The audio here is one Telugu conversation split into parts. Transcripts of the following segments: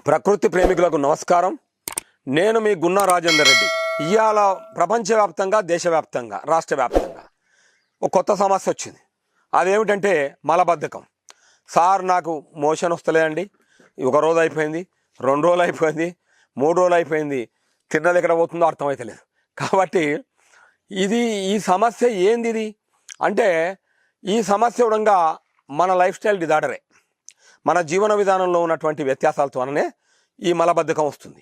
ప్రకృతి ప్రేమికులకు నమస్కారం. నేను మీ గున్నా రాజేందర్ రెడ్డి. ఇవాళ ప్రపంచవ్యాప్తంగా, దేశవ్యాప్తంగా, రాష్ట్ర వ్యాప్తంగా ఒక కొత్త సమస్య వచ్చింది. అదేమిటంటే మలబద్ధకం. సార్ నాకు మోషన్ వస్తలేదండి, ఒక రోజు అయిపోయింది, 2 రోజులు అయిపోయింది, 3 రోజులు అయిపోయింది, తిన్నది ఎక్కడ పోతుందో అర్థమవుతలేదు. కాబట్టి ఈ సమస్య ఏంది ఇది అంటే, ఈ సమస్య కూడా మన లైఫ్ స్టైల్ డిజార్డరే, మన జీవన విధానంలో ఉన్నటువంటి వ్యత్యాసాలతోనే ఈ మలబద్ధకం వస్తుంది.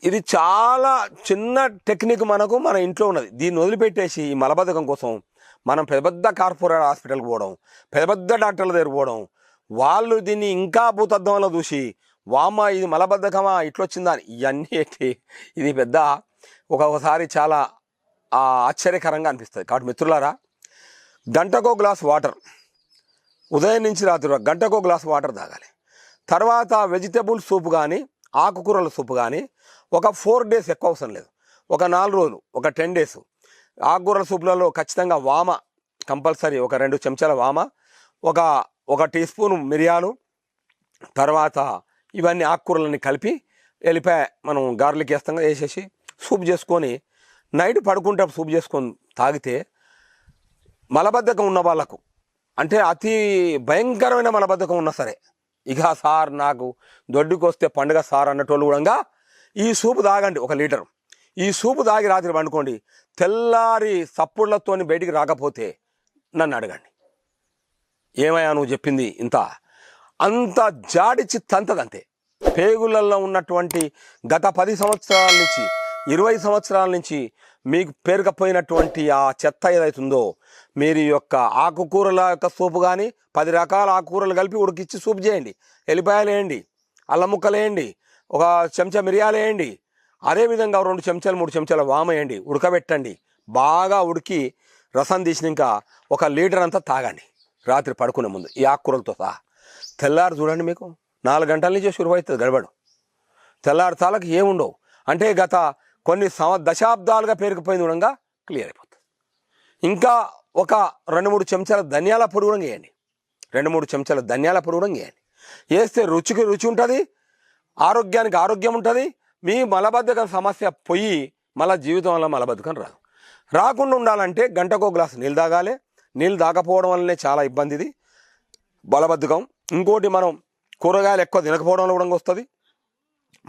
ఇది చాలా చిన్న టెక్నిక్ మన ఇంట్లో ఉన్నది. దీన్ని వదిలిపెట్టేసి ఈ మలబద్ధకం కోసం మనం పెద్ద కార్పొరేట్ హాస్పిటల్కి పోవడం, పెద్ద డాక్టర్ల దగ్గర పోవడం, వాళ్ళు దీన్ని ఇంకా భూతద్దంలో చూసి వామ్మ ఇది మలబద్ధకమా ఇట్లొచ్చిందా అని ఇవన్నీ ఎట్టి ఇది పెద్ద ఒక్కొక్కసారి చాలా ఆశ్చర్యకరంగా అనిపిస్తుంది. కాబట్టి మిత్రులారా, గంటకో గ్లాస్ వాటర్, ఉదయం నుంచి రాత్రి గంటకో గ్లాస్ వాటర్ తాగాలి. తర్వాత వెజిటబుల్ సూప్ కానీ, ఆకుకూరల సూప్ కానీ ఒక 4 days, ఎక్కువ అవసరం లేదు, ఒక 4 రోజులు, ఒక 10 days ఆకుకూరల సూపులలో ఖచ్చితంగా వామ కంపల్సరీ, ఒక 2 చెంచాల వామ, ఒక టీ స్పూన్ మిరియాలు, తర్వాత ఇవన్నీ ఆకుకూరలన్నీ కలిపి వెళ్ళిపోయి మనం గార్లిక్ వేసేసి సూప్ చేసుకొని నైట్ పడుకుంటే సూప్ చేసుకొని తాగితే మలబద్ధకం ఉన్న వాళ్ళకు, అంటే అతి భయంకరమైన మలబద్ధకం ఉన్నా సరే, ఇక సార్ నాకు దొడ్డుకు వస్తే పండుగ సార్ అన్నటోళ్ళు కూడా ఈ సూపు తాగండి, 1 లీటరు. ఈ సూపు తాగి రాత్రి పండుకోండి. తెల్లారి సప్పుళ్లతోని బయటికి రాకపోతే నన్ను అడగండి, ఏమయ్యా నువ్వు చెప్పింది అంత జాడిచి తంతదంతే. పేగులలో ఉన్నటువంటి గత 10 సంవత్సరాల నుంచి 20 సంవత్సరాల నుంచి మీకు పేరుకపోయినటువంటి ఆ చెత్త ఏదైతుందో, మీరు యొక్క ఆకుకూరల యొక్క సూపు కానీ 10 రకాల ఆకుకూరలు కలిపి ఉడికిచ్చి సూప్ చేయండి. ఎల్లిపాయలు వేయండి, అల్లం ముక్కలు వేయండి, 1 చెంచా మిరియాలు వేయండి, అదేవిధంగా 2 చెంచాలు 3 చెంచాల వామ వేయండి, ఉడకబెట్టండి. బాగా ఉడికి రసం తీసినాక 1 లీటర్ అంతా తాగండి రాత్రి పడుకునే ముందు, ఈ ఆకుకూరలతో సహా. తెల్లారు చూడండి, మీకు 4 గంటల నుంచి శురు అవుతుంది గడబడు. తెల్లారి తాలకు ఏముండవు, అంటే గత కొన్ని దశాబ్దాలుగా పేరుకుపోయింది కూడా క్లియర్ అయిపోతుంది. ఇంకా ఒక 2-3 చెంచాల ధనియాల పొడి కూడా వేయండి, 2-3 చెంచాల ధనియాల పొడి కూడా వేయండి. వేస్తే రుచికి రుచి ఉంటుంది, ఆరోగ్యానికి ఆరోగ్యం ఉంటుంది. మీ మలబద్ధకం సమస్య పోయి మళ్ళీ జీవితం వల్ల మలబద్ధకం రాకుండా ఉండాలంటే గంటకో గ్లాసు నీళ్ళు తాగాలి. నీళ్ళు తాగకపోవడం వల్లనే చాలా ఇబ్బంది ఇది మలబద్ధకం. ఇంకోటి, మనం కూరగాయలు ఎక్కువ తినకపోవడం వల్ల కూడా వస్తుంది.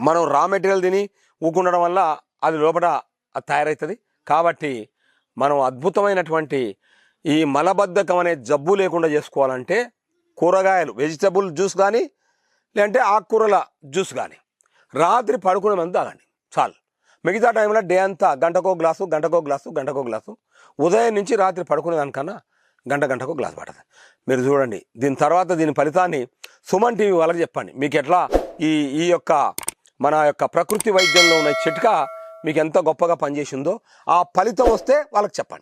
మనం రా మెటీరియల్ తిని ఊకుండడం వల్ల అది లోపల తయారవుతుంది. కాబట్టి మనం అద్భుతమైనటువంటి ఈ మలబద్ధకం అనే జబ్బు లేకుండా చేసుకోవాలంటే కూరగాయలు, వెజిటబుల్ జ్యూస్ కానీ, లేదంటే ఆకుకూరల జ్యూస్ కానీ రాత్రి పడుకునే మంది తాగండి చాలు. మిగతా టైంలో డే అంతా గంటకో గ్లాసు, ఉదయం నుంచి రాత్రి పడుకునే దానికన్నా గంటకో గ్లాసు పడుతుంది. మీరు చూడండి, దీని ఫలితాన్ని సుమన్ టీవీ వాళ్ళకి చెప్పండి. మీకు ఎట్లా ఈ యొక్క మన యొక్క ప్రకృతి వైద్యంలో ఉన్న చిట్కా మీకు ఎంత గొప్పగా పనిచేసిందో ఆ ఫలితం వస్తే వాళ్ళకి చెప్పండి.